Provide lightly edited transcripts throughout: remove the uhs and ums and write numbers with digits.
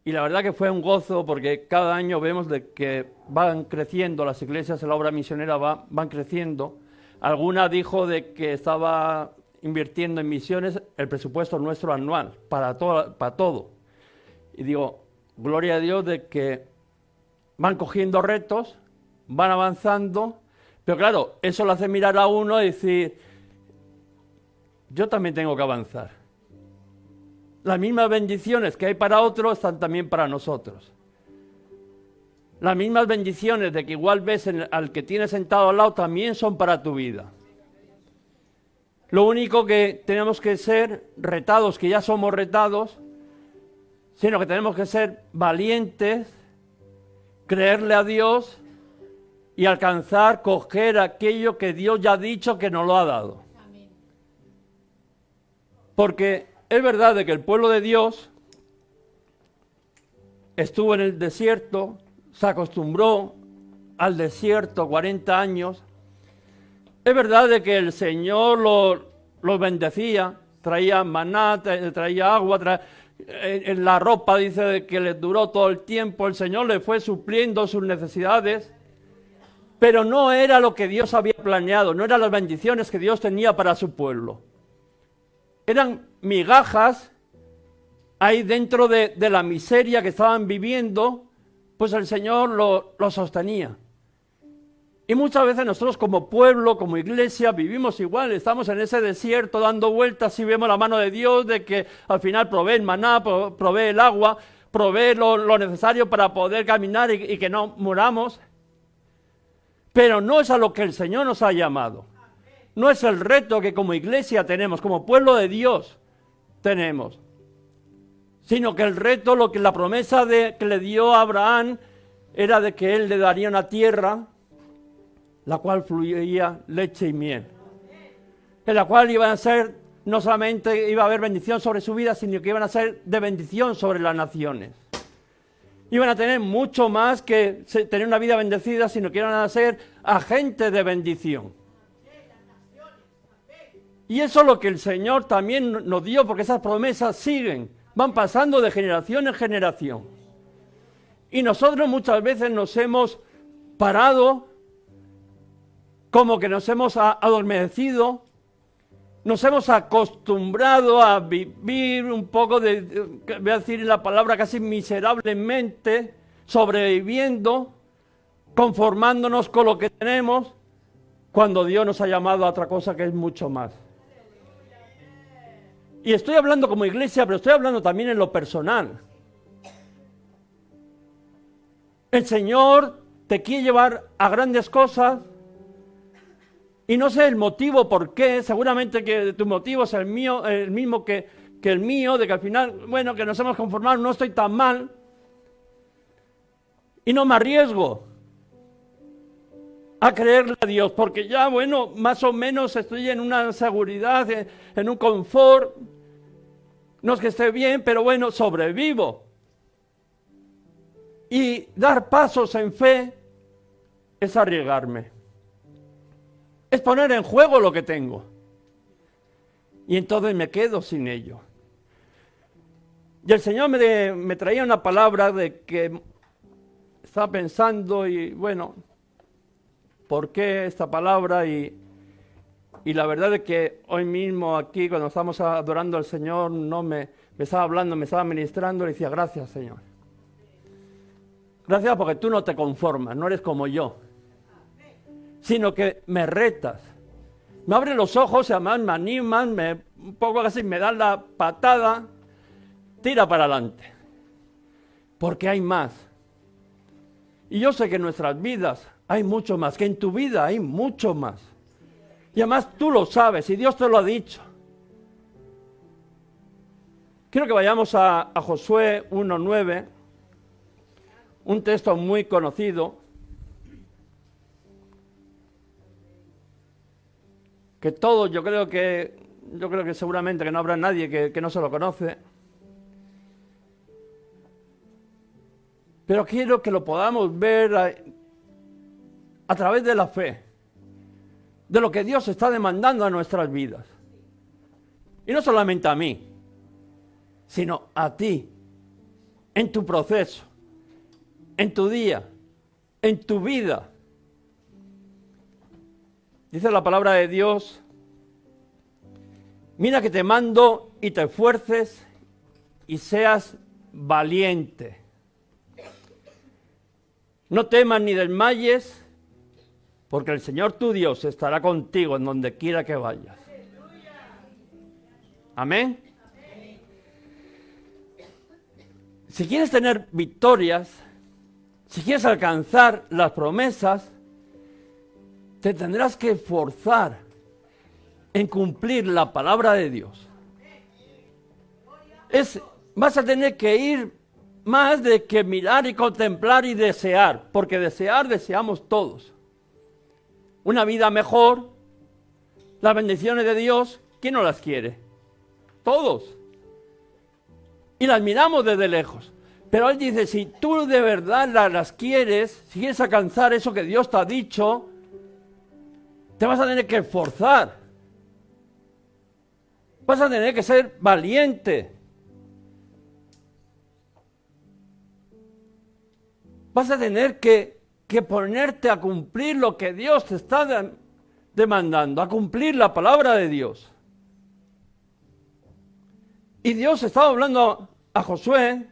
Y la verdad que fue un gozo porque cada año vemos de que van creciendo las iglesias en la obra misionera, van creciendo. Alguna dijo de que estaba invirtiendo en misiones el presupuesto nuestro anual para todo. Y digo, gloria a Dios de que van cogiendo retos, van avanzando, pero claro, eso lo hace mirar a uno y decir, yo también tengo que avanzar. Las mismas bendiciones que hay para otros están también para nosotros. Las mismas bendiciones de que igual ves al que tienes sentado al lado también son para tu vida. Lo único que tenemos que ser retados, que ya somos retados, sino que tenemos que ser valientes, creerle a Dios y alcanzar, coger aquello que Dios ya ha dicho que nos lo ha dado. Porque es verdad de que el pueblo de Dios estuvo en el desierto, se acostumbró al desierto 40 años. Es verdad de que el Señor los bendecía, traía maná, traía agua, en la ropa dice de que les duró todo el tiempo, el Señor le fue supliendo sus necesidades, pero no era lo que Dios había planeado, no eran las bendiciones que Dios tenía para su pueblo. Eran migajas ahí dentro de la miseria que estaban viviendo, pues el Señor lo sostenía. Y muchas veces nosotros como pueblo, como iglesia, vivimos igual, estamos en ese desierto dando vueltas y vemos la mano de Dios de que al final provee el maná, provee el agua, provee lo necesario para poder caminar y que no muramos. Pero no es a lo que el Señor nos ha llamado. No es el reto que como iglesia tenemos, como pueblo de Dios tenemos. Sino que el reto, lo que la promesa que le dio a Abraham, era de que él le daría una tierra, la cual fluía leche y miel. En la cual iban a ser, no solamente iba a haber bendición sobre su vida, sino que iban a ser de bendición sobre las naciones. Iban a tener mucho más que tener una vida bendecida, sino que iban a ser agentes de bendición. Y eso es lo que el Señor también nos dio, porque esas promesas siguen, van pasando de generación en generación. Y nosotros muchas veces nos hemos parado, como que nos hemos adormecido, nos hemos acostumbrado a vivir un poco voy a decir la palabra casi miserablemente, sobreviviendo, conformándonos con lo que tenemos, cuando Dios nos ha llamado a otra cosa que es mucho más. Y estoy hablando como iglesia, pero estoy hablando también en lo personal. El Señor te quiere llevar a grandes cosas y no sé el motivo por qué, seguramente que tu motivo es el mismo que el mío, de que al final, bueno, que nos hemos conformado, no estoy tan mal y no me arriesgo a creerle a Dios, porque ya, bueno, más o menos estoy en una seguridad, en un confort, no es que esté bien, pero bueno, sobrevivo. Y dar pasos en fe es arriesgarme, es poner en juego lo que tengo, y entonces me quedo sin ello. Y el Señor me traía una palabra de que estaba pensando y bueno, ¿por qué esta palabra? Y la verdad es que hoy mismo aquí, cuando estamos adorando al Señor, no me estaba hablando, me estaba ministrando, le decía, gracias, Señor. Gracias porque tú no te conformas, no eres como yo, sino que me retas. Me abres los ojos, además me animan, un poco casi me dan la patada, tira para adelante, porque hay más. Y yo sé que en nuestras vidas hay mucho más, que en tu vida hay mucho más. Y además tú lo sabes y Dios te lo ha dicho. Quiero que vayamos a Josué 1:9, un texto muy conocido, que todos, yo creo que seguramente que no habrá nadie que no se lo conoce. Pero quiero que lo podamos ver a través de la fe, de lo que Dios está demandando a nuestras vidas. Y no solamente a mí, sino a ti. en tu proceso, en tu día, en tu vida. Dice la palabra de Dios: mira que te mando y te esfuerces y seas valiente. No temas ni desmayes, porque el Señor tu Dios estará contigo en donde quiera que vayas. Amén. Si quieres tener victorias, si quieres alcanzar las promesas, te tendrás que esforzar en cumplir la palabra de Dios. Vas a tener que ir más de que mirar y contemplar y desear, porque deseamos todos. Una vida mejor, las bendiciones de Dios, ¿quién no las quiere? Todos. Y las miramos desde lejos. Pero Él dice, si tú de verdad las quieres, si quieres alcanzar eso que Dios te ha dicho, te vas a tener que esforzar. Vas a tener que ser valiente. Vas a tener que ponerte a cumplir lo que Dios te está demandando, a cumplir la palabra de Dios. Y Dios estaba hablando a Josué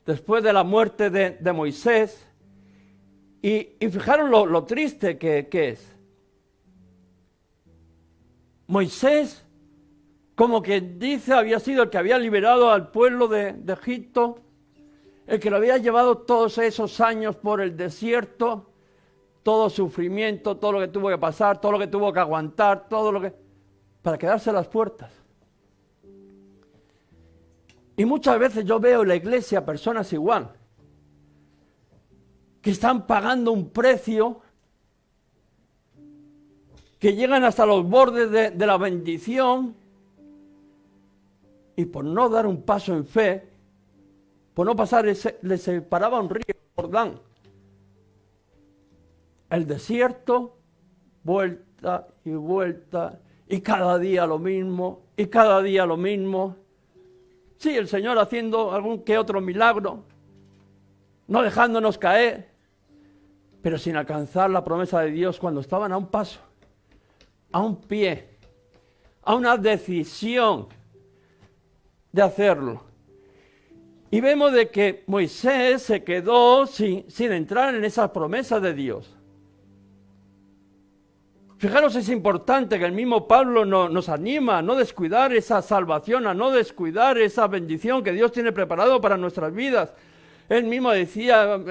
después de la muerte de Moisés. Y fijaros lo triste que es. Moisés, como que dice, había sido el que había liberado al pueblo de Egipto, el que lo había llevado todos esos años por el desierto, todo sufrimiento, todo lo que tuvo que pasar, todo lo que tuvo que aguantar, para quedarse a las puertas. Y muchas veces yo veo en la iglesia personas igual, que están pagando un precio, que llegan hasta los bordes de la bendición, y por no dar un paso en fe, por no pasar, les separaba un río, Jordán. El desierto, vuelta y vuelta, y cada día lo mismo, y cada día lo mismo. Sí, el Señor haciendo algún que otro milagro, no dejándonos caer, pero sin alcanzar la promesa de Dios cuando estaban a un paso, a un pie, a una decisión de hacerlo. Y vemos de que Moisés se quedó sin entrar en esas promesas de Dios. Fijaros, es importante que el mismo Pablo nos anima a no descuidar esa salvación, a no descuidar esa bendición que Dios tiene preparado para nuestras vidas. Él mismo decía,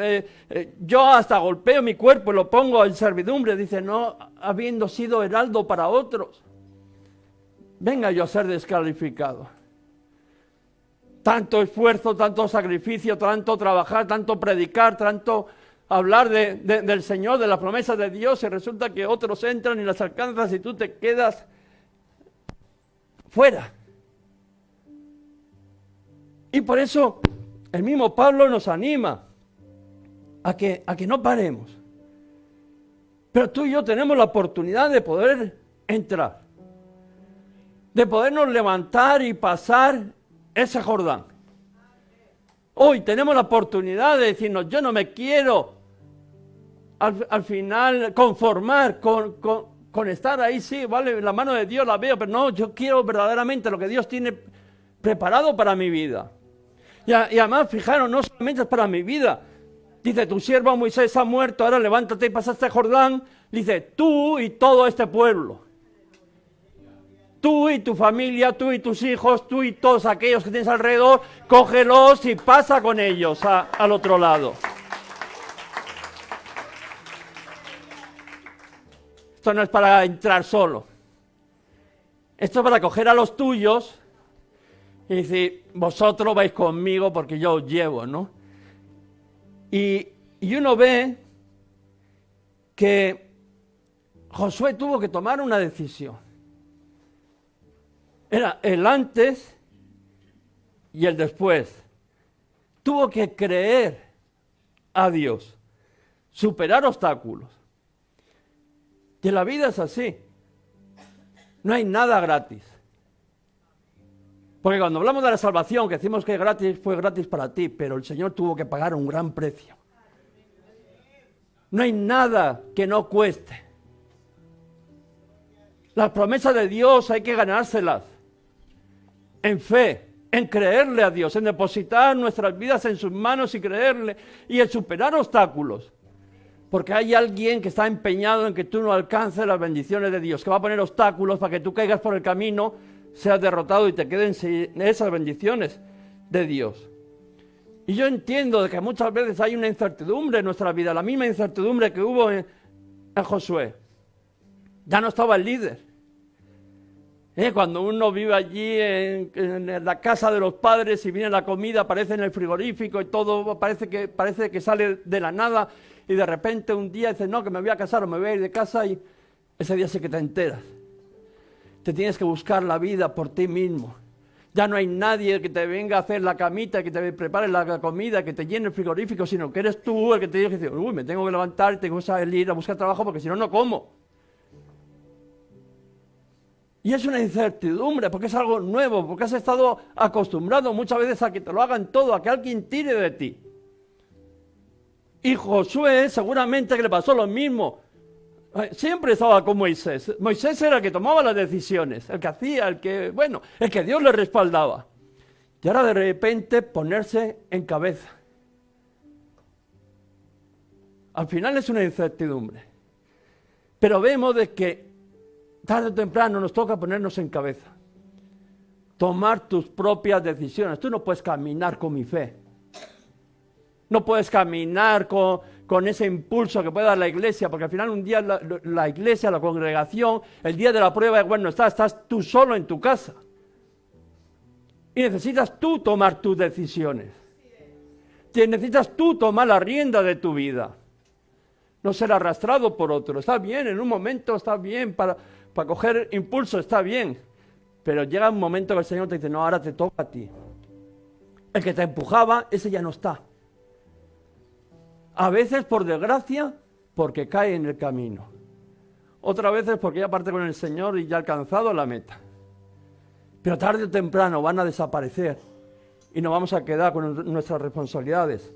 yo hasta golpeo mi cuerpo y lo pongo en servidumbre. Dice, no habiendo sido heraldo para otros, venga yo a ser descalificado. Tanto esfuerzo, tanto sacrificio, tanto trabajar, tanto predicar, tanto hablar del Señor, de las promesas de Dios, y resulta que otros entran y las alcanzas y tú te quedas fuera. Y por eso el mismo Pablo nos anima a que no paremos. Pero tú y yo tenemos la oportunidad de poder entrar, de podernos levantar y pasar ese Jordán. Hoy tenemos la oportunidad de decirnos, yo no me quiero al final conformar con estar ahí, sí, vale, la mano de Dios la veo, pero no, yo quiero verdaderamente lo que Dios tiene preparado para mi vida. Y además, fijaros, no solamente es para mi vida. Dice, tu siervo Moisés ha muerto, ahora levántate y pasa este Jordán. Dice, tú y todo este pueblo. Tú y tu familia, tú y tus hijos, tú y todos aquellos que tienes alrededor, cógelos y pasa con ellos al otro lado. Esto no es para entrar solo. Esto es para coger a los tuyos y decir, vosotros vais conmigo porque yo os llevo, ¿no? Y uno ve que Josué tuvo que tomar una decisión. Era el antes y el después. Tuvo que creer a Dios, superar obstáculos. Y la vida es así. No hay nada gratis. Porque cuando hablamos de la salvación, que decimos que gratis, fue gratis para ti, pero el Señor tuvo que pagar un gran precio. No hay nada que no cueste. Las promesas de Dios hay que ganárselas. En fe, en creerle a Dios, en depositar nuestras vidas en sus manos y creerle, y en superar obstáculos. Porque hay alguien que está empeñado en que tú no alcances las bendiciones de Dios, que va a poner obstáculos para que tú caigas por el camino, seas derrotado y te queden sin esas bendiciones de Dios. Y yo entiendo de que muchas veces hay una incertidumbre en nuestra vida, la misma incertidumbre que hubo en Josué. Ya no estaba el líder. Cuando uno vive allí en la casa de los padres y viene la comida, aparece en el frigorífico y todo parece que sale de la nada, y de repente un día dices, no, que me voy a casar o me voy a ir de casa, y ese día sí que te enteras. Te tienes que buscar la vida por ti mismo. Ya no hay nadie que te venga a hacer la camita, que te prepare la comida, que te llene el frigorífico, sino que eres tú el que te dice, me tengo que levantar, tengo que salir a buscar trabajo porque si no, no como. Y es una incertidumbre, porque es algo nuevo, porque has estado acostumbrado muchas veces a que te lo hagan todo, a que alguien tire de ti. Y Josué seguramente que le pasó lo mismo. Siempre estaba con Moisés. Moisés era el que tomaba las decisiones, el que hacía, el que Dios le respaldaba. Y ahora de repente ponerse en cabeza. Al final es una incertidumbre. Pero vemos de que tarde o temprano nos toca ponernos en cabeza. Tomar tus propias decisiones. Tú no puedes caminar con mi fe. No puedes caminar con ese impulso que puede dar la iglesia, porque al final un día la iglesia, la congregación, el día de la prueba, estás tú solo en tu casa. Y necesitas tú tomar tus decisiones. Necesitas tú tomar la rienda de tu vida. No ser arrastrado por otro. Está bien, en un momento está bien, para coger impulso está bien. Pero llega un momento que el Señor te dice, no, ahora te toca a ti. El que te empujaba, ese ya no está. A veces, por desgracia, porque cae en el camino. Otras veces porque ya parte con el Señor y ya ha alcanzado la meta. Pero tarde o temprano van a desaparecer y nos vamos a quedar con nuestras responsabilidades.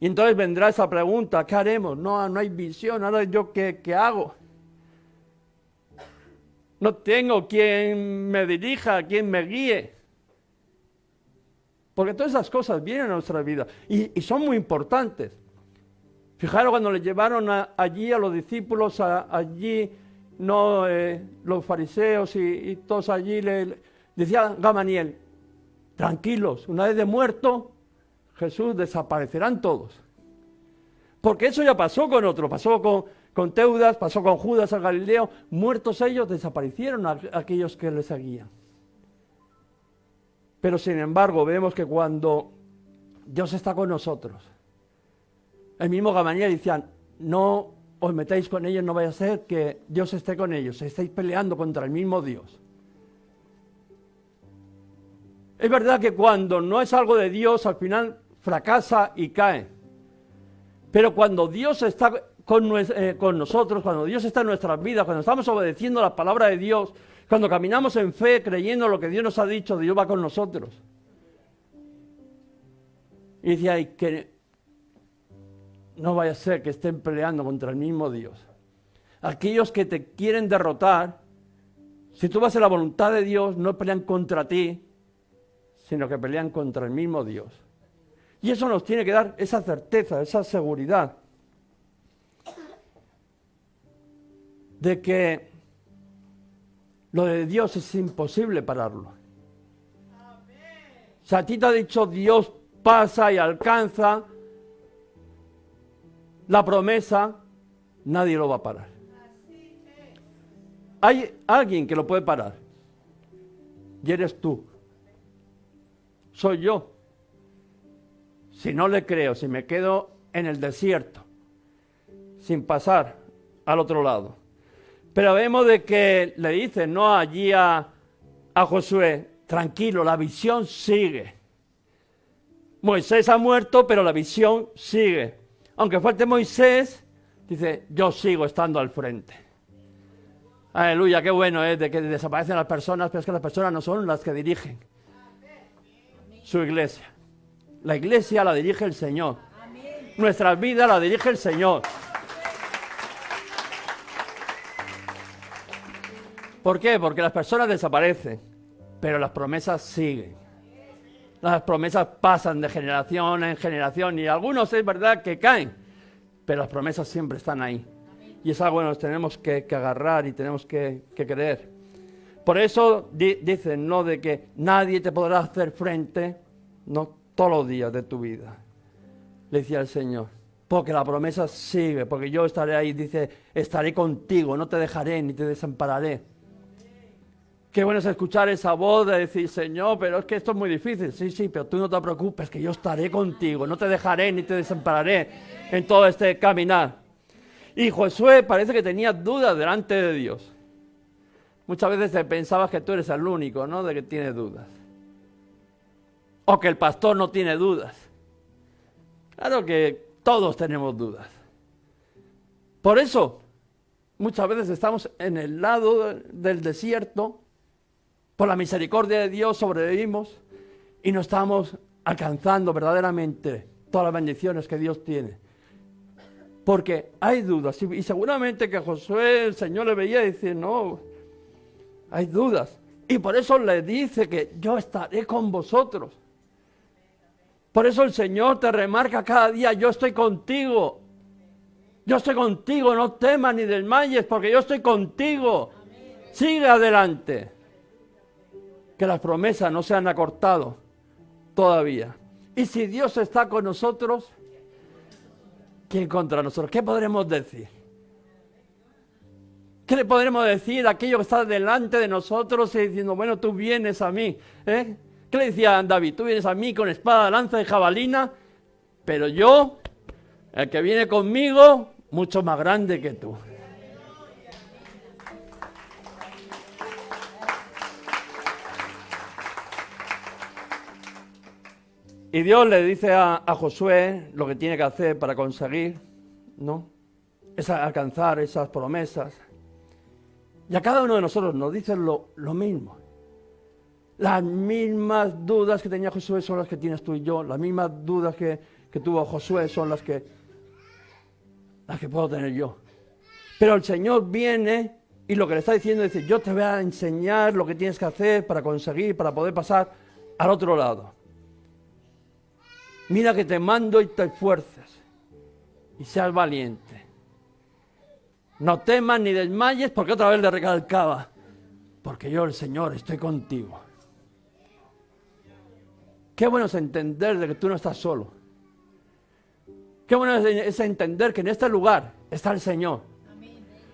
Y entonces vendrá esa pregunta, ¿qué haremos? No hay visión, ahora yo ¿qué hago? No tengo quien me dirija, quien me guíe. Porque todas esas cosas vienen a nuestra vida y son muy importantes. Fijaros cuando le llevaron allí a los discípulos, los fariseos y todos allí, le decía Gamaliel, tranquilos, una vez de muerto, Jesús, desaparecerán todos. Porque eso ya pasó con otros, pasó con Teudas, pasó con Judas al Galileo, muertos ellos, desaparecieron aquellos que les seguían. Pero sin embargo vemos que cuando Dios está con nosotros, el mismo Gamaliel decía, no os metáis con ellos, no vaya a ser que Dios esté con ellos, estáis peleando contra el mismo Dios. Es verdad que cuando no es algo de Dios, al final fracasa y cae. Pero cuando Dios está con nosotros, cuando Dios está en nuestras vidas, cuando estamos obedeciendo la palabra de Dios, cuando caminamos en fe, creyendo lo que Dios nos ha dicho, Dios va con nosotros. Y decía, que no vaya a ser que estén peleando contra el mismo Dios. Aquellos que te quieren derrotar, si tú vas en la voluntad de Dios, no pelean contra ti, sino que pelean contra el mismo Dios. Y eso nos tiene que dar esa certeza, esa seguridad de que lo de Dios es imposible pararlo. Si a ti te ha dicho Dios pasa y alcanza la promesa, nadie lo va a parar. Hay alguien que lo puede parar. Y eres tú. Soy yo. Si no le creo, si me quedo en el desierto, sin pasar al otro lado. Pero vemos de que le dicen, no allí a Josué, tranquilo, la visión sigue. Moisés ha muerto, pero la visión sigue. Aunque falte Moisés, dice, yo sigo estando al frente. Aleluya, qué bueno es de que desaparecen las personas, pero es que las personas no son las que dirigen su iglesia. La iglesia la dirige el Señor. Nuestras vidas la dirige el Señor. ¿Por qué? Porque las personas desaparecen, pero las promesas siguen. Las promesas pasan de generación en generación y algunos es verdad que caen, pero las promesas siempre están ahí. Y es algo que nos tenemos que agarrar y tenemos que creer. Por eso dicen, ¿no?, de que nadie te podrá hacer frente, no, todos los días de tu vida. Le decía el Señor, porque la promesa sigue, porque yo estaré ahí, dice, estaré contigo, no te dejaré ni te desampararé. Qué bueno es escuchar esa voz de decir, Señor, pero es que esto es muy difícil. Sí, pero tú no te preocupes, que yo estaré contigo, no te dejaré ni te desampararé en todo este caminar. Y Josué parece que tenía dudas delante de Dios. Muchas veces pensabas que tú eres el único, ¿no?, de que tiene dudas. O que el pastor no tiene dudas. Claro que todos tenemos dudas. Por eso, muchas veces estamos en el lado del desierto. Por la misericordia de Dios sobrevivimos y no estamos alcanzando verdaderamente todas las bendiciones que Dios tiene. Porque hay dudas. Y seguramente que Josué, el Señor le veía y dice, no, hay dudas. Y por eso le dice que yo estaré con vosotros. Por eso el Señor te remarca cada día, yo estoy contigo. Yo estoy contigo, no temas ni desmayes, porque yo estoy contigo. Sigue adelante. Que las promesas no se han acortado todavía. Y si Dios está con nosotros, ¿quién contra nosotros? ¿Qué podremos decir? ¿Qué le podremos decir a aquello que está delante de nosotros y diciendo, bueno, tú vienes a mí? ¿Qué le decía David? Tú vienes a mí con espada, lanza y jabalina, pero yo, el que viene conmigo, mucho más grande que tú. Y Dios le dice a Josué lo que tiene que hacer para conseguir, ¿no?, alcanzar esas promesas. Y a cada uno de nosotros nos dice lo mismo. Las mismas dudas que tenía Josué son las que tienes tú y yo. Las mismas dudas que tuvo Josué son las que puedo tener yo. Pero el Señor viene y lo que le está diciendo es decir, yo te voy a enseñar lo que tienes que hacer para conseguir, para poder pasar al otro lado. Mira que te mando y te esfuerces y seas valiente. No temas ni desmayes, porque otra vez le recalcaba, porque yo, el Señor, estoy contigo. Qué bueno es entender de que tú no estás solo. Qué bueno es entender que en este lugar está el Señor.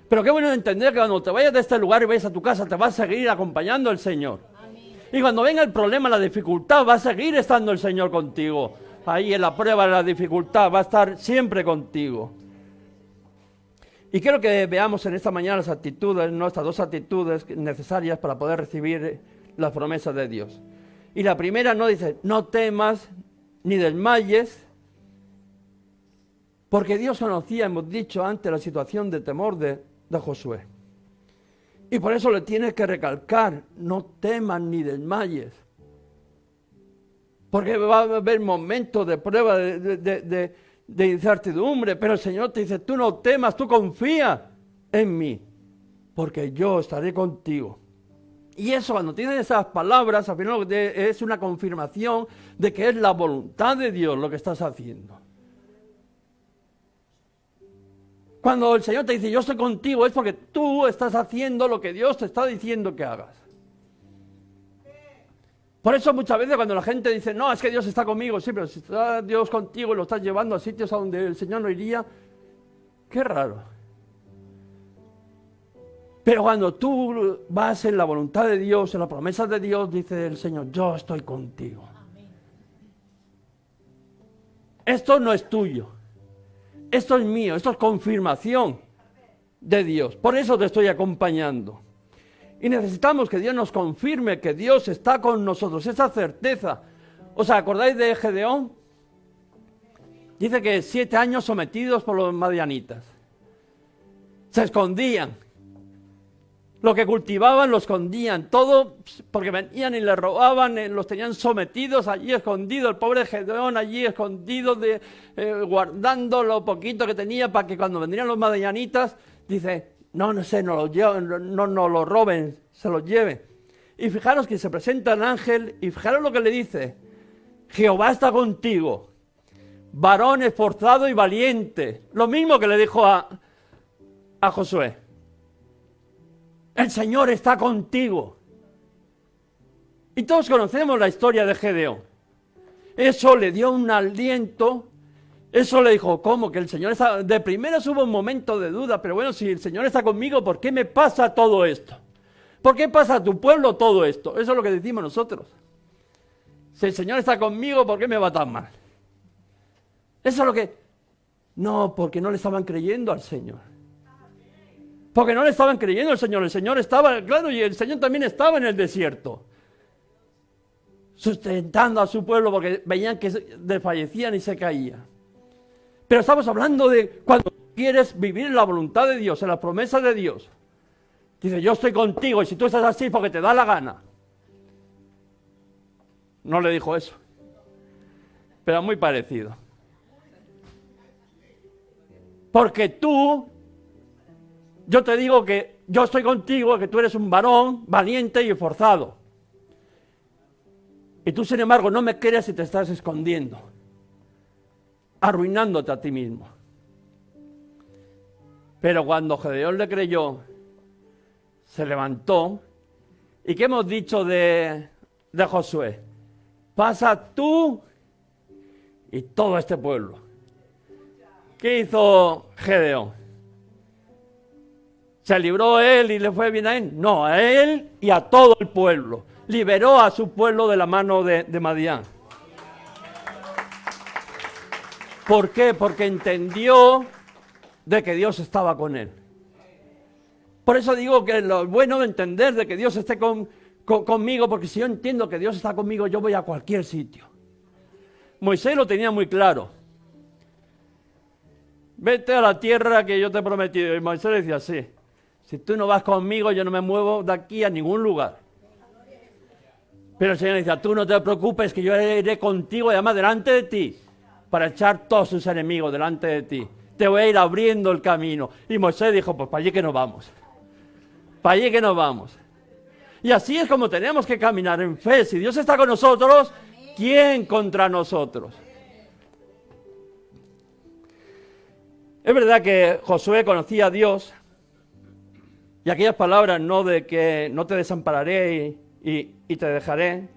Pero qué bueno es entender que cuando te vayas de este lugar y vayas a tu casa, te va a seguir acompañando el Señor. Y cuando venga el problema, la dificultad, va a seguir estando el Señor contigo. Ahí en la prueba, en la dificultad, va a estar siempre contigo. Y quiero que veamos en esta mañana las actitudes, nuestras dos actitudes necesarias para poder recibir las promesas de Dios. Y la primera no dice, no temas ni desmayes, porque Dios conocía, hemos dicho antes, la situación de temor de Josué. Y por eso le tienes que recalcar, no temas ni desmayes. Porque va a haber momentos de prueba, de incertidumbre, pero el Señor te dice, tú no temas, tú confía en mí, porque yo estaré contigo. Y eso, cuando tienes esas palabras, al final es una confirmación de que es la voluntad de Dios lo que estás haciendo. Cuando el Señor te dice, yo estoy contigo, es porque tú estás haciendo lo que Dios te está diciendo que hagas. Por eso muchas veces cuando la gente dice, no, es que Dios está conmigo, sí, pero si está Dios contigo y lo estás llevando a sitios a donde el Señor no iría, qué raro. Pero cuando tú vas en la voluntad de Dios, en las promesas de Dios, dice el Señor, yo estoy contigo. Esto no es tuyo, esto es mío, esto es confirmación de Dios. Por eso te estoy acompañando. Y necesitamos que Dios nos confirme que Dios está con nosotros, esa certeza. ¿Os acordáis de Gedeón? Dice que 7 años sometidos por los madianitas. Se escondían. Lo que cultivaban lo escondían, todo porque venían y le robaban, los tenían sometidos, allí escondido, el pobre Gedeón allí escondido, guardando lo poquito que tenía para que cuando vendrían los madianitas, dice, no lo roben, se los lleven. Y fijaros que se presenta el ángel y fijaros lo que le dice, Jehová está contigo, varón esforzado y valiente. Lo mismo que le dijo a Josué. El Señor está contigo. Y todos conocemos la historia de Gedeón. Eso le dio un aliento. Eso le dijo, ¿cómo? Que el Señor está... De primero hubo un momento de duda, pero bueno, si el Señor está conmigo, ¿por qué me pasa todo esto? ¿Por qué pasa a tu pueblo todo esto? Eso es lo que decimos nosotros. Si el Señor está conmigo, ¿por qué me va tan mal? Eso es lo que... No, porque no le estaban creyendo al Señor. Porque no le estaban creyendo al Señor. El Señor estaba, claro, y el Señor también estaba en el desierto, sustentando a su pueblo porque veían que desfallecían y se caían. Pero estamos hablando de cuando quieres vivir en la voluntad de Dios, en las promesas de Dios. Dice, yo estoy contigo y si tú estás así porque te da la gana. No le dijo eso, pero muy parecido. Porque yo te digo que yo estoy contigo, que tú eres un varón valiente y esforzado. Y tú, sin embargo, no me crees y te estás escondiendo, arruinándote a ti mismo. Pero cuando Gedeón le creyó, se levantó. ¿Y qué hemos dicho de Josué? Pasa tú y todo este pueblo. ¿Qué hizo Gedeón? ¿Se libró él y le fue bien a él? No, a él y a todo el pueblo. Liberó a su pueblo de la mano de Madián. ¿Por qué? Porque entendió de que Dios estaba con él. Por eso digo que lo bueno de entender de que Dios esté conmigo, porque si yo entiendo que Dios está conmigo, yo voy a cualquier sitio. Moisés lo tenía muy claro. Vete a la tierra que yo te he prometido. Y Moisés le decía, sí, si tú no vas conmigo, yo no me muevo de aquí a ningún lugar. Pero el Señor decía, tú no te preocupes, que yo iré contigo y además delante de ti, para echar todos sus enemigos delante de ti. Te voy a ir abriendo el camino. Y Moisés dijo, pues para allí que nos vamos. Para allí que nos vamos. Y así es como tenemos que caminar en fe. Si Dios está con nosotros, ¿quién contra nosotros? Es verdad que Josué conocía a Dios y aquellas palabras, no de que no te desampararé y te dejaré,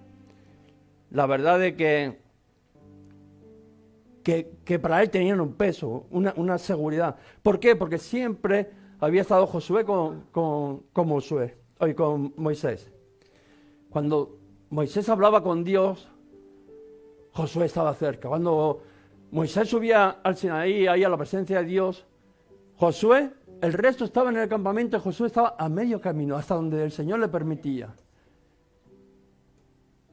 la verdad es que para él tenían un peso, una seguridad. ¿Por qué? Porque siempre había estado Josué con Moisés. Cuando Moisés hablaba con Dios, Josué estaba cerca. Cuando Moisés subía al Sinaí, ahí a la presencia de Dios, Josué, el resto estaba en el campamento, Josué estaba a medio camino, hasta donde el Señor le permitía.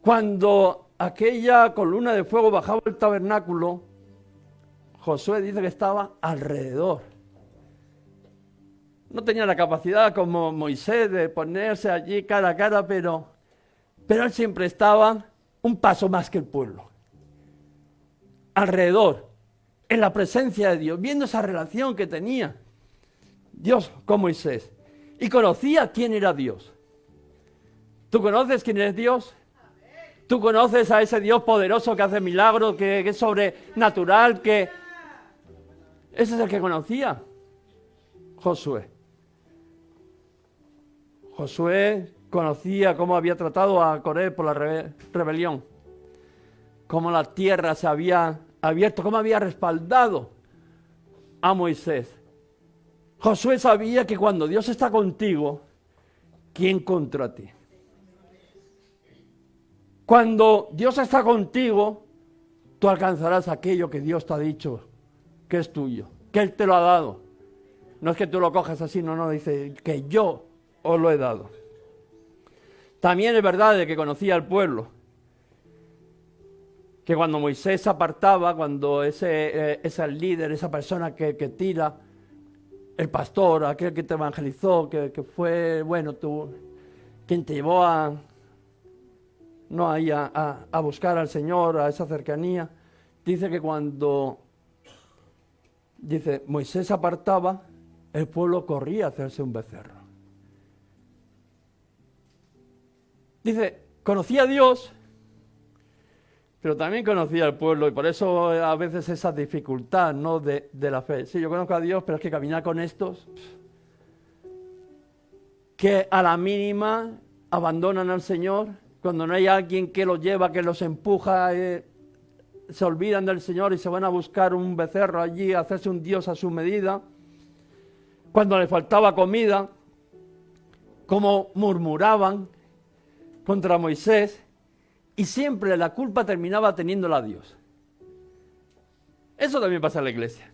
Cuando aquella columna de fuego bajaba el tabernáculo, Josué dice que estaba alrededor. No tenía la capacidad como Moisés de ponerse allí cara a cara, pero él siempre estaba un paso más que el pueblo. Alrededor, en la presencia de Dios, viendo esa relación que tenía Dios con Moisés. Y conocía quién era Dios. ¿Tú conoces quién es Dios? ¿Tú conoces a ese Dios poderoso que hace milagros, que es sobrenatural, que... Ese es el que conocía Josué. Josué conocía cómo había tratado a Coré por la rebelión, cómo la tierra se había abierto, cómo había respaldado a Moisés. Josué sabía que cuando Dios está contigo, ¿quién contra ti? Cuando Dios está contigo, tú alcanzarás aquello que Dios te ha dicho que es tuyo, que Él te lo ha dado. No es que tú lo cojas así, no, dice que yo os lo he dado. También es verdad de que conocía al pueblo, que cuando Moisés se apartaba, cuando ese líder, esa persona que tira, el pastor, aquel que te evangelizó, que fue, bueno, tú, quien te llevó a, no ahí a buscar al Señor, a esa cercanía, dice que cuando, dice, Moisés apartaba, el pueblo corría a hacerse un becerro. Dice, conocía a Dios, pero también conocía al pueblo, y por eso a veces esa dificultad, ¿no?, de la fe. Sí, yo conozco a Dios, pero es que caminar con estos, que a la mínima abandonan al Señor, cuando no hay alguien que los lleva, que los empuja, se olvidan del Señor y se van a buscar un becerro allí, a hacerse un Dios a su medida. Cuando les faltaba comida, como murmuraban contra Moisés, y siempre la culpa terminaba teniéndola a Dios. Eso también pasa en la iglesia.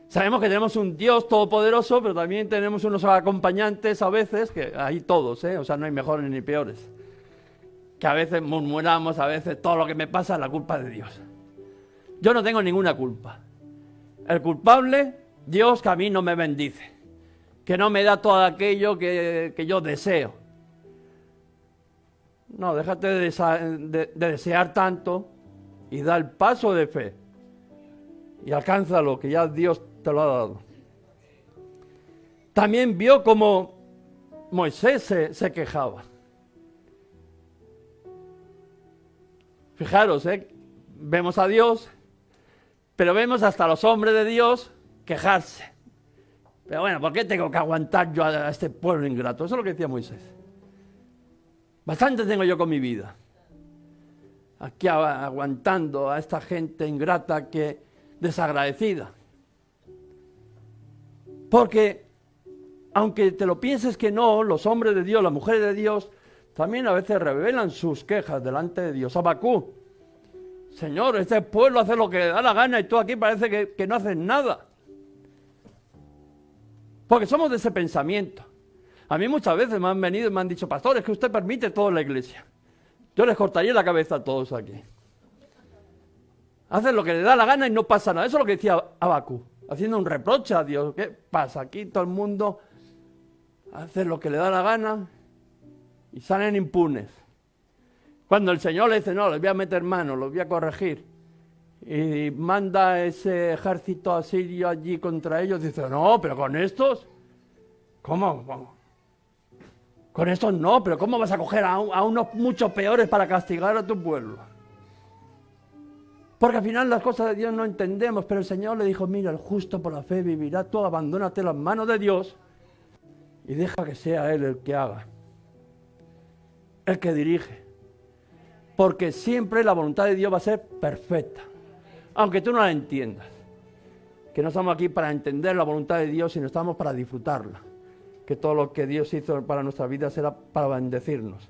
Sabemos que tenemos un Dios todopoderoso, pero también tenemos unos acompañantes a veces, que hay todos, o sea, no hay mejores ni peores, que a veces murmuramos, a veces todo lo que me pasa es la culpa de Dios. Yo no tengo ninguna culpa. El culpable, Dios, que a mí no me bendice, que no me da todo aquello que yo deseo. No, déjate de desear tanto y da el paso de fe y alcanza lo que ya Dios te lo ha dado. También vio cómo Moisés se quejaba. Fijaros, vemos a Dios, pero vemos hasta los hombres de Dios quejarse. Pero bueno, ¿por qué tengo que aguantar yo a este pueblo ingrato? Eso es lo que decía Moisés. Bastante tengo yo con mi vida. Aquí aguantando a esta gente ingrata, que desagradecida. Porque, aunque te lo pienses que no, los hombres de Dios, las mujeres de Dios, también a veces revelan sus quejas delante de Dios. Habacuc, Señor, este pueblo hace lo que le da la gana y tú aquí parece que no haces nada. Porque somos de ese pensamiento. A mí muchas veces me han venido y me han dicho, pastor, es que usted permite todo en la iglesia. Yo les cortaría la cabeza a todos aquí. Hacen lo que le da la gana y no pasa nada. Eso es lo que decía Habacuc, haciendo un reproche a Dios. ¿Qué pasa? Aquí todo el mundo hace lo que le da la gana y salen impunes. Cuando el Señor le dice, no, les voy a meter mano, los voy a corregir, y manda ese ejército asirio allí contra ellos, dice, no, pero con estos, ¿cómo? Con estos no, pero ¿cómo vas a coger a unos mucho peores para castigar a tu pueblo? Porque al final las cosas de Dios no entendemos, pero el Señor le dijo, mira, el justo por la fe vivirá, tú abandónate las manos de Dios y deja que sea Él el que haga, el que dirige. Porque siempre la voluntad de Dios va a ser perfecta, aunque tú no la entiendas. Que no estamos aquí para entender la voluntad de Dios, sino estamos para disfrutarla. Que todo lo que Dios hizo para nuestra vida será para bendecirnos.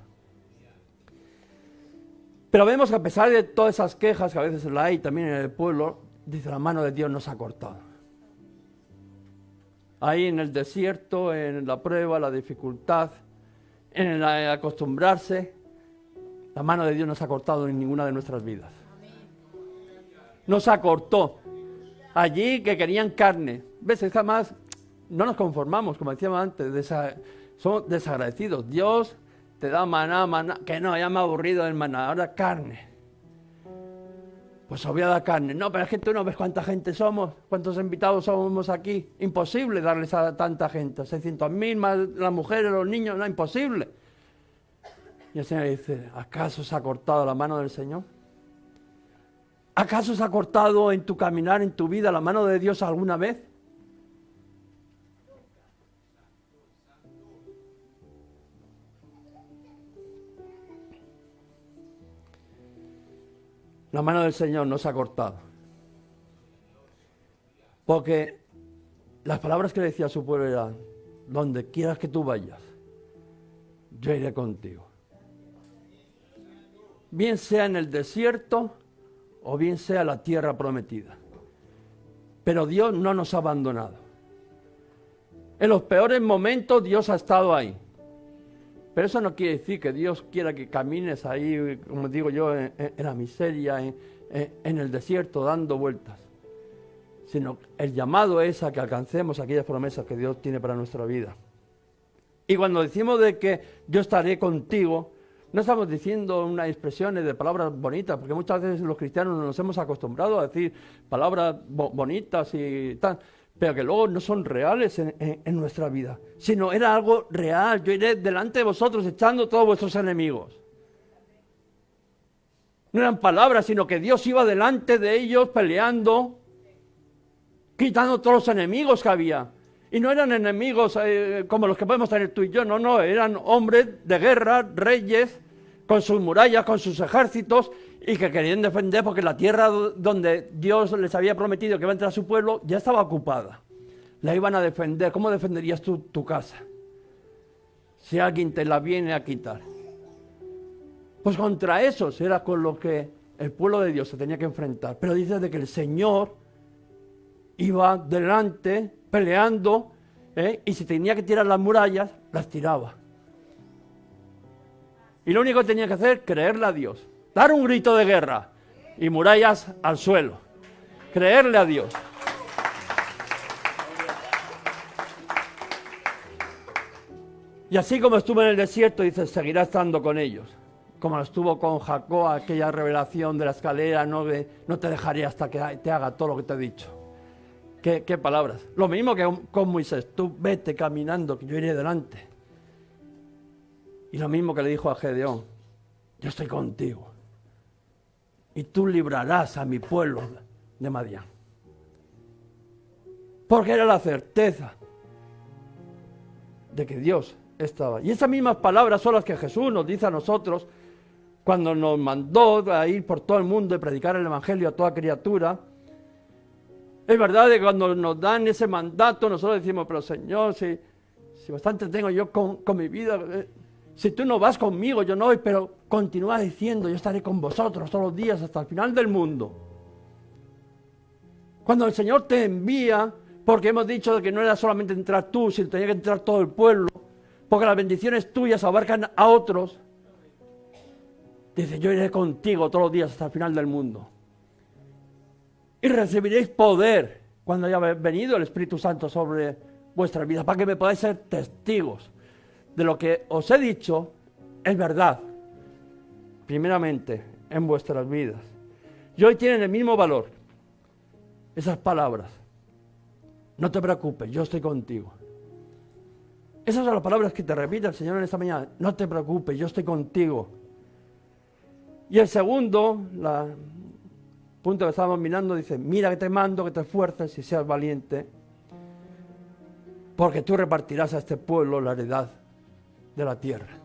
Pero vemos que a pesar de todas esas quejas que a veces la hay también en el pueblo, dice, la mano de Dios no se ha cortado. Ahí en el desierto, en la prueba, la dificultad, en el acostumbrarse, la mano de Dios no se ha cortado en ninguna de nuestras vidas. No se acortó. Allí que querían carne. ¿Ves? Es que además no nos conformamos, como decíamos antes, somos desagradecidos. Dios te da maná, que no, ya me ha aburrido el maná, ahora carne. Pues os voy a dar carne. No, pero es que tú no ves cuánta gente somos, cuántos invitados somos aquí. Imposible darles a tanta gente, 600.000 más las mujeres, los niños, no, imposible. Y el Señor dice, ¿acaso se ha cortado la mano del Señor? ¿Acaso se ha cortado en tu caminar, en tu vida, la mano de Dios alguna vez? La mano del Señor no se ha cortado. Porque las palabras que le decía a su pueblo eran, donde quieras que tú vayas, yo iré contigo. Bien sea en el desierto o bien sea la tierra prometida. Pero Dios no nos ha abandonado. En los peores momentos Dios ha estado ahí. Pero eso no quiere decir que Dios quiera que camines ahí, como digo yo, en la miseria, en el desierto, dando vueltas. sino el llamado es a que alcancemos aquellas promesas que Dios tiene para nuestra vida. Y cuando decimos de que yo estaré contigo, no estamos diciendo unas expresiones de palabras bonitas, porque muchas veces los cristianos nos hemos acostumbrado a decir palabras bonitas y tal, pero que luego no son reales en nuestra vida, sino era algo real. Yo iré delante de vosotros echando todos vuestros enemigos. No eran palabras, sino que Dios iba delante de ellos peleando, quitando todos los enemigos que había. Y no eran enemigos como los que podemos tener tú y yo, no, eran hombres de guerra, reyes, con sus murallas, con sus ejércitos, y que querían defender porque la tierra donde Dios les había prometido que iba a entrar a su pueblo ya estaba ocupada. La iban a defender. ¿Cómo defenderías tú tu casa si alguien te la viene a quitar? Pues contra esos era con lo que el pueblo de Dios se tenía que enfrentar. Pero dice de que el Señor iba delante peleando, y si tenía que tirar las murallas, las tiraba. Y lo único que tenía que hacer, creerle a Dios. Dar un grito de guerra y murallas al suelo. Creerle a Dios. Y así como estuvo en el desierto, dice, seguirá estando con ellos. Como estuvo con Jacob, aquella revelación de la escalera, no te dejaré hasta que te haga todo lo que te he dicho. ¿Qué palabras? Lo mismo que con Moisés, tú vete caminando, que yo iré delante. Y lo mismo que le dijo a Gedeón, yo estoy contigo. Y tú librarás a mi pueblo de Madián. Porque era la certeza de que Dios estaba. Y esas mismas palabras son las que Jesús nos dice a nosotros cuando nos mandó a ir por todo el mundo y predicar el Evangelio a toda criatura. Es verdad que cuando nos dan ese mandato nosotros decimos, pero Señor, si bastante tengo yo con mi vida, si tú no vas conmigo, yo no voy, pero continúa diciendo, yo estaré con vosotros todos los días hasta el final del mundo. Cuando el Señor te envía, porque hemos dicho que no era solamente entrar tú, sino tenía que entrar todo el pueblo, porque las bendiciones tuyas abarcan a otros, dice, yo iré contigo todos los días hasta el final del mundo. Y recibiréis poder cuando haya venido el Espíritu Santo sobre vuestra vida, para que me podáis ser testigos de lo que os he dicho es verdad, primeramente en vuestras vidas. Y hoy tienen el mismo valor esas palabras. No te preocupes, yo estoy contigo. Esas son las palabras que te repite el Señor en esta mañana. No te preocupes, yo estoy contigo. Y el segundo, punto que estábamos mirando, dice, mira que te mando, que te esfuerces y seas valiente, porque tú repartirás a este pueblo la heredad de la tierra,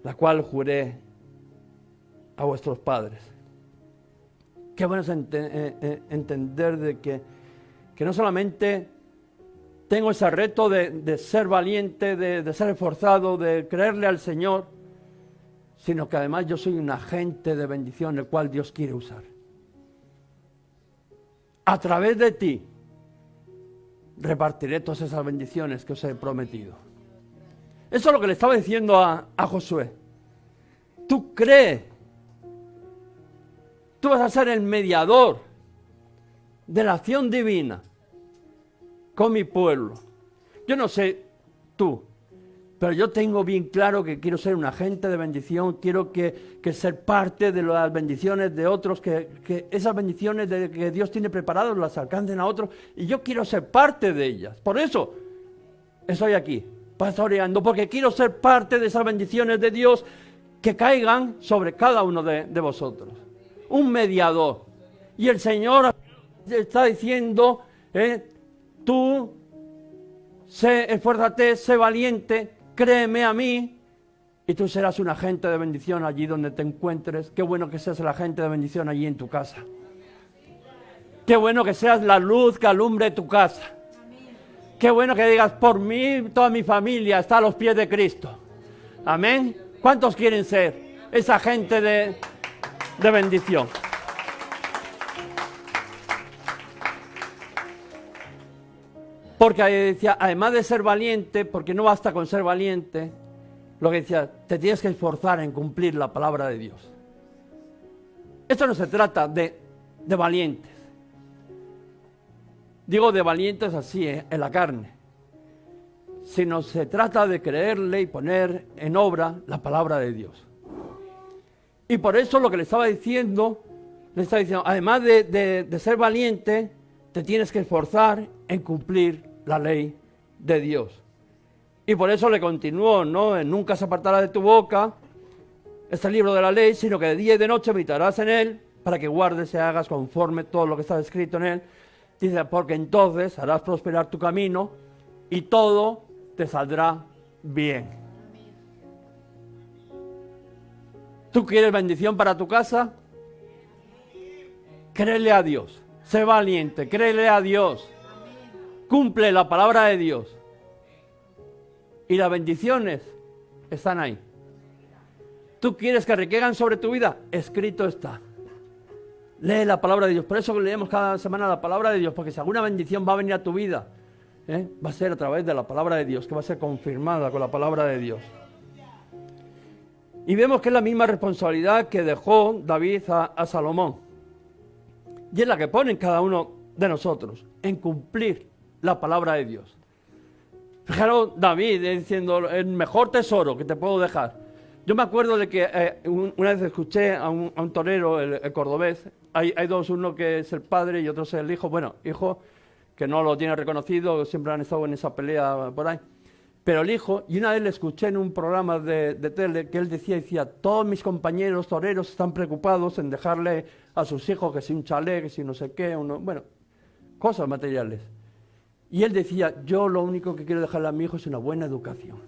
la cual juré a vuestros padres. Qué bueno es entender de que no solamente tengo ese reto de ser valiente, de ser esforzado, de creerle al Señor, sino que además yo soy un agente de bendición el cual Dios quiere usar. A través de ti repartiré todas esas bendiciones que os he prometido. Eso es lo que le estaba diciendo a Josué. Tú crees, tú vas a ser el mediador de la acción divina con mi pueblo. Yo no sé tú, pero yo tengo bien claro que quiero ser un agente de bendición, quiero que ser parte de las bendiciones de otros, que esas bendiciones que Dios tiene preparadas las alcancen a otros, y yo quiero ser parte de ellas. Por eso estoy aquí, pastoreando, porque quiero ser parte de esas bendiciones de Dios que caigan sobre cada uno de vosotros. Un mediador. Y el Señor está diciendo, tú, esfuérzate, sé valiente, créeme a mí, y tú serás un agente de bendición allí donde te encuentres. Qué bueno que seas el agente de bendición allí en tu casa. Qué bueno que seas la luz que alumbre tu casa. Qué bueno que digas, por mí, toda mi familia está a los pies de Cristo. Amén. ¿Cuántos quieren ser esa gente de bendición? Porque decía, además de ser valiente, porque no basta con ser valiente, lo que decía, te tienes que esforzar en cumplir la palabra de Dios. Esto no se trata de valientes. Digo de valientes así, en la carne, sino se trata de creerle y poner en obra la palabra de Dios. Y por eso lo que le estaba diciendo, además de ser valiente, te tienes que esforzar en cumplir la ley de Dios. Y por eso le continuó, ¿no? Nunca se apartará de tu boca este libro de la ley, sino que de día y de noche meditarás en él, para que guardes y hagas conforme todo lo que está escrito en él. Dice, porque entonces harás prosperar tu camino y todo te saldrá bien. ¿Tú quieres bendición para tu casa? Créele a Dios. Sé valiente, créele a Dios. Cumple la palabra de Dios. Y las bendiciones están ahí. ¿Tú quieres que recaigan sobre tu vida? Escrito está. Lee la palabra de Dios. Por eso leemos cada semana la palabra de Dios, porque si alguna bendición va a venir a tu vida, va a ser a través de la palabra de Dios, que va a ser confirmada con la palabra de Dios. Y vemos que es la misma responsabilidad que dejó David a Salomón. Y es la que pone en cada uno de nosotros, en cumplir la palabra de Dios. Fijaros, David diciendo, el mejor tesoro que te puedo dejar. Yo me acuerdo de que una vez escuché a un torero, el cordobés, hay dos, uno que es el padre y otro es el hijo. Bueno, hijo que no lo tiene reconocido, siempre han estado en esa pelea por ahí. Pero el hijo, y una vez le escuché en un programa de tele que él decía, todos mis compañeros toreros están preocupados en dejarle a sus hijos que si un chalet, que si no sé qué, bueno, cosas materiales. Y él decía, yo lo único que quiero dejarle a mi hijo es una buena educación.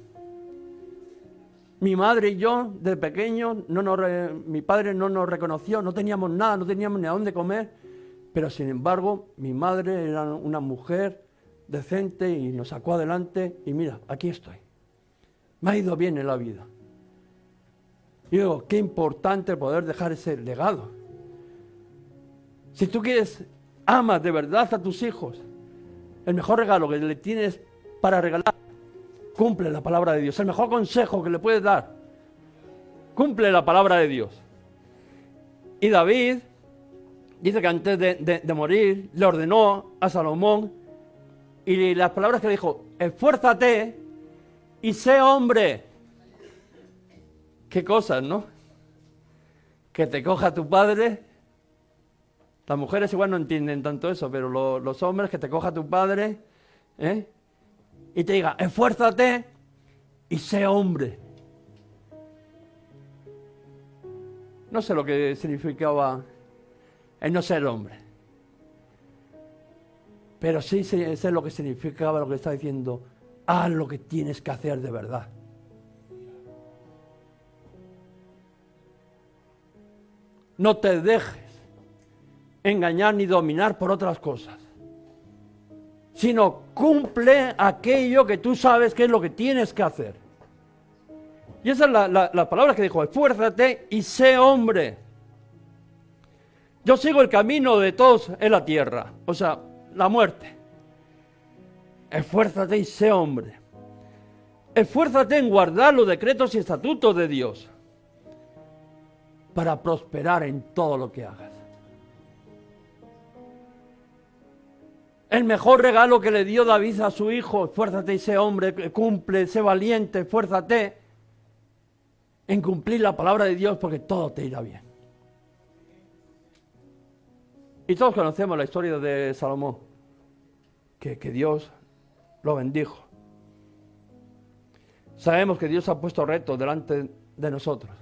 Mi madre y yo, de pequeños, mi padre no nos reconoció, no teníamos nada, no teníamos ni a dónde comer, pero sin embargo, mi madre era una mujer decente y nos sacó adelante y mira, aquí estoy. Me ha ido bien en la vida. Y digo, qué importante poder dejar ese legado. Si tú amas de verdad a tus hijos, el mejor regalo que le tienes para regalar, cumple la palabra de Dios. El mejor consejo que le puedes dar, cumple la palabra de Dios. Y David dice que antes de morir le ordenó a Salomón, y las palabras que le dijo, esfuérzate y sé hombre. Qué cosas, ¿no? Que te coja tu padre. Las mujeres igual no entienden tanto eso, pero los hombres, que te coja tu padre, y te diga, esfuérzate y sé hombre. No sé lo que significaba el no ser hombre, pero sí sé lo que significaba lo que está diciendo, haz lo que tienes que hacer de verdad. No te dejes engañar ni dominar por otras cosas, sino cumple aquello que tú sabes que es lo que tienes que hacer. Y esa es la palabra que dijo, esfuérzate y sé hombre. Yo sigo el camino de todos en la tierra, o sea, la muerte. Esfuérzate y sé hombre. Esfuérzate en guardar los decretos y estatutos de Dios para prosperar en todo lo que hagas. El mejor regalo que le dio David a su hijo, esfuérzate y sé hombre, cumple, sé valiente, esfuérzate en cumplir la palabra de Dios porque todo te irá bien. Y todos conocemos la historia de Salomón, que Dios lo bendijo. Sabemos que Dios ha puesto retos delante de nosotros.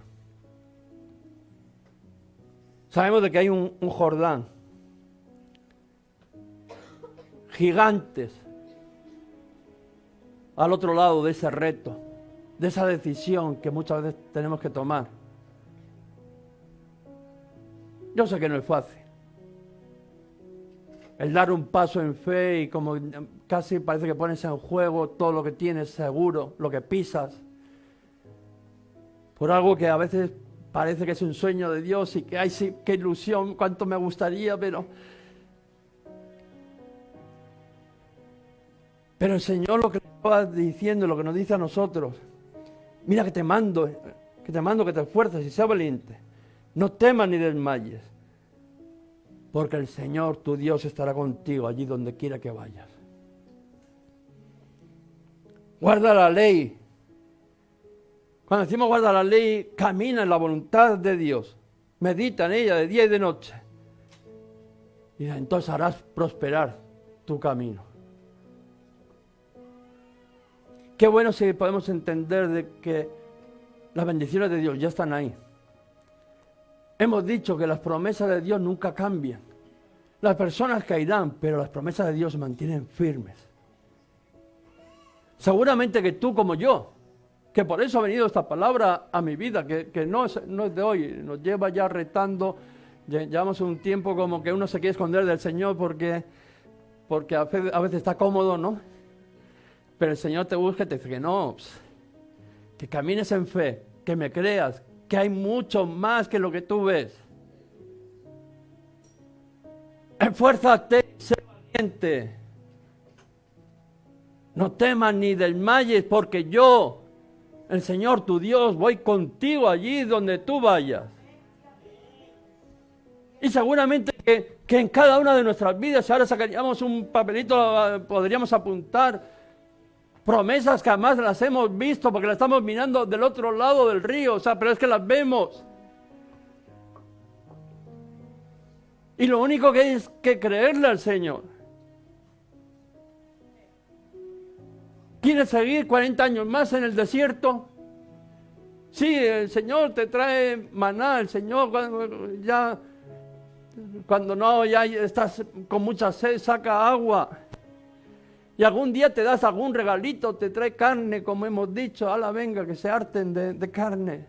Sabemos de que hay un Jordán, gigantes al otro lado de ese reto, de esa decisión que muchas veces tenemos que tomar. Yo sé que no es fácil. El dar un paso en fe y como casi parece que pones en juego todo lo que tienes seguro, lo que pisas, por algo que a veces parece que es un sueño de Dios y que ay sí, qué ilusión, cuánto me gustaría, pero el Señor lo que estaba diciendo, lo que nos dice a nosotros, mira que te mando que te esfuerces y seas valiente, no temas ni desmayes. porque el Señor, tu Dios, estará contigo allí donde quiera que vayas. Guarda la ley. Cuando decimos guarda la ley, camina en la voluntad de Dios. Medita en ella de día y de noche. Y entonces harás prosperar tu camino. Qué bueno si podemos entender de que las bendiciones de Dios ya están ahí. Hemos dicho que las promesas de Dios nunca cambian. Las personas caerán, pero las promesas de Dios se mantienen firmes. Seguramente que tú como yo, que por eso ha venido esta palabra a mi vida, que no es de hoy, nos lleva ya retando, llevamos un tiempo como que uno se quiere esconder del Señor porque a veces está cómodo, ¿no? Pero el Señor te busca y te dice que no, que camines en fe, que me creas, que hay mucho más que lo que tú ves. Esfuérzate, sé valiente. No temas ni desmayes, porque yo, el Señor tu Dios, voy contigo allí donde tú vayas. Y seguramente que en cada una de nuestras vidas, si ahora sacaríamos un papelito, podríamos apuntar promesas que jamás las hemos visto, porque las estamos mirando del otro lado del río, pero es que las vemos. Y lo único que hay es que creerle al Señor. ¿Quieres seguir 40 años más en el desierto? Sí, el Señor te trae maná, el Señor cuando no ya estás con mucha sed, saca agua. Y algún día te das algún regalito, te trae carne, como hemos dicho, ala venga, que se harten de carne.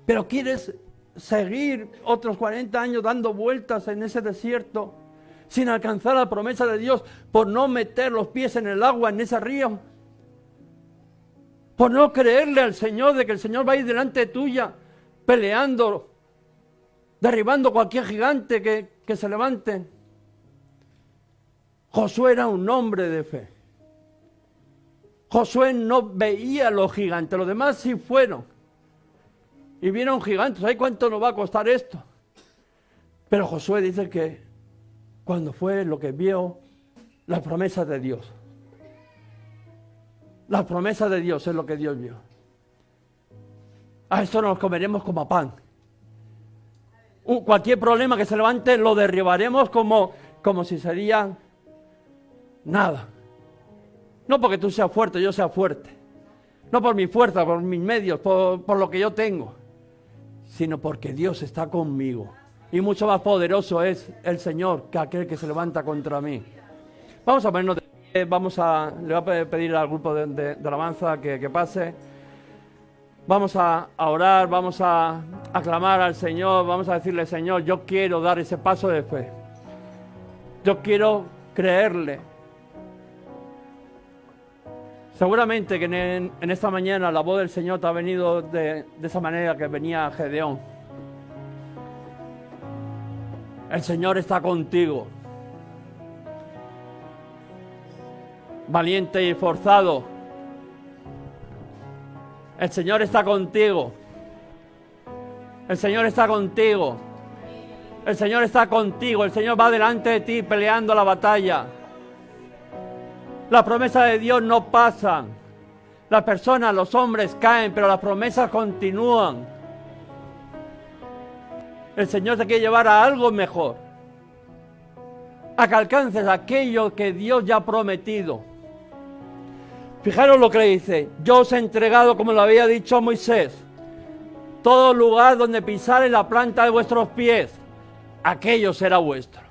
Pero quieres seguir otros 40 años dando vueltas en ese desierto, sin alcanzar la promesa de Dios, por no meter los pies en el agua, en ese río, por no creerle al Señor de que el Señor va a ir delante tuya, peleando, derribando cualquier gigante que se levante. Josué era un hombre de fe. Josué no veía los gigantes, los demás sí fueron. Y vieron gigantes, ¿sabes cuánto nos va a costar esto? Pero Josué dice que cuando fue lo que vio, las promesas de Dios. Las promesas de Dios es lo que Dios vio. A esto nos comeremos como a pan. Cualquier problema que se levante lo derribaremos como si sería nada. No porque tú seas fuerte, yo sea fuerte. No por mi fuerza, por mis medios, por lo que yo tengo. Sino porque Dios está conmigo. Y mucho más poderoso es el Señor que aquel que se levanta contra mí. Vamos a ponernos de pie, le voy a pedir al grupo de alabanza que pase. Vamos a orar, vamos a clamar al Señor, vamos a decirle, Señor, yo quiero dar ese paso de fe. Yo quiero creerle. Seguramente que en esta mañana la voz del Señor te ha venido de esa manera que venía Gedeón. El Señor está contigo. Valiente y esforzado. El Señor está contigo. El Señor está contigo. El Señor está contigo. El Señor va delante de ti peleando la batalla. Las promesas de Dios no pasan. Las personas, los hombres caen, pero las promesas continúan. El Señor te quiere llevar a algo mejor. A que alcances aquello que Dios ya ha prometido. Fijaros lo que le dice. Yo os he entregado, como lo había dicho Moisés, todo lugar donde pisare la planta de vuestros pies, aquello será vuestro.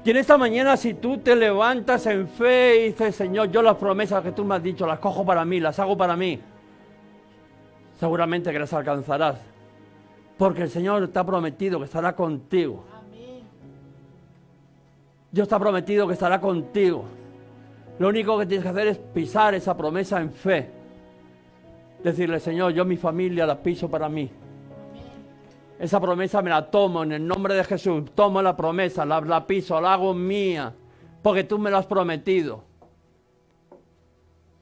Y en esta mañana, si tú te levantas en fe y dices, Señor, yo las promesas que tú me has dicho, las cojo para mí, las hago para mí, seguramente que las alcanzarás. Porque el Señor te ha prometido que estará contigo. Dios te ha prometido que estará contigo. Lo único que tienes que hacer es pisar esa promesa en fe. Decirle, Señor, yo mi familia la piso para mí. Esa promesa me la tomo en el nombre de Jesús. Tomo la promesa, la piso, la hago mía. Porque tú me lo has prometido.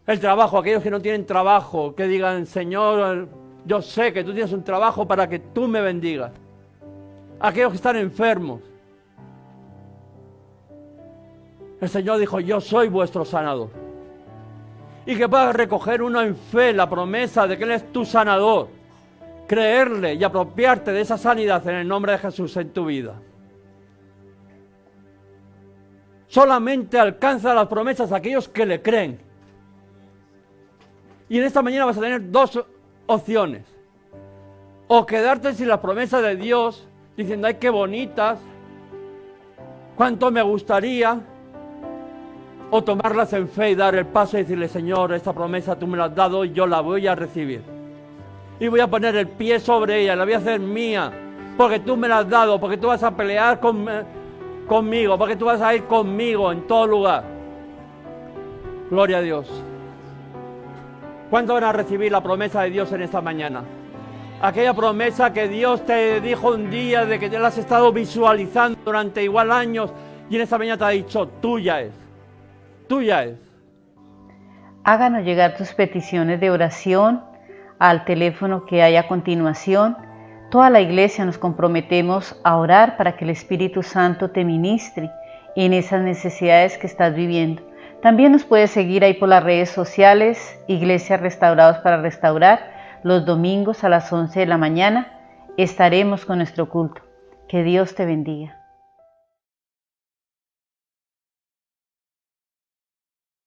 El trabajo, aquellos que no tienen trabajo, que digan, Señor, yo sé que tú tienes un trabajo para que tú me bendigas. aquellos que están enfermos. El Señor dijo, yo soy vuestro sanador. Y que puedas recoger uno en fe la promesa de que Él es tu sanador, creerle y apropiarte de esa sanidad en el nombre de Jesús en tu vida. Solamente alcanza las promesas aquellos que le creen. Y en esta mañana vas a tener dos opciones. O quedarte sin las promesas de Dios, diciendo, ay, qué bonitas, cuánto me gustaría. O tomarlas en fe y dar el paso y decirle, Señor, esta promesa tú me la has dado y yo la voy a recibir. Y voy a poner el pie sobre ella, la voy a hacer mía, porque tú me la has dado, porque tú vas a pelear conmigo, porque tú vas a ir conmigo en todo lugar. Gloria a Dios. ¿Cuántos van a recibir la promesa de Dios en esta mañana? Aquella promesa que Dios te dijo un día, de que ya la has estado visualizando durante igual años, y en esta mañana te ha dicho, tuya es. Tuya es. Háganos llegar tus peticiones de oración al teléfono que hay a continuación. Toda la iglesia nos comprometemos a orar para que el Espíritu Santo te ministre en esas necesidades que estás viviendo. También nos puedes seguir ahí por las redes sociales, Iglesias Restaurados para Restaurar. Los domingos a las 11 de la mañana estaremos con nuestro culto. Que Dios te bendiga.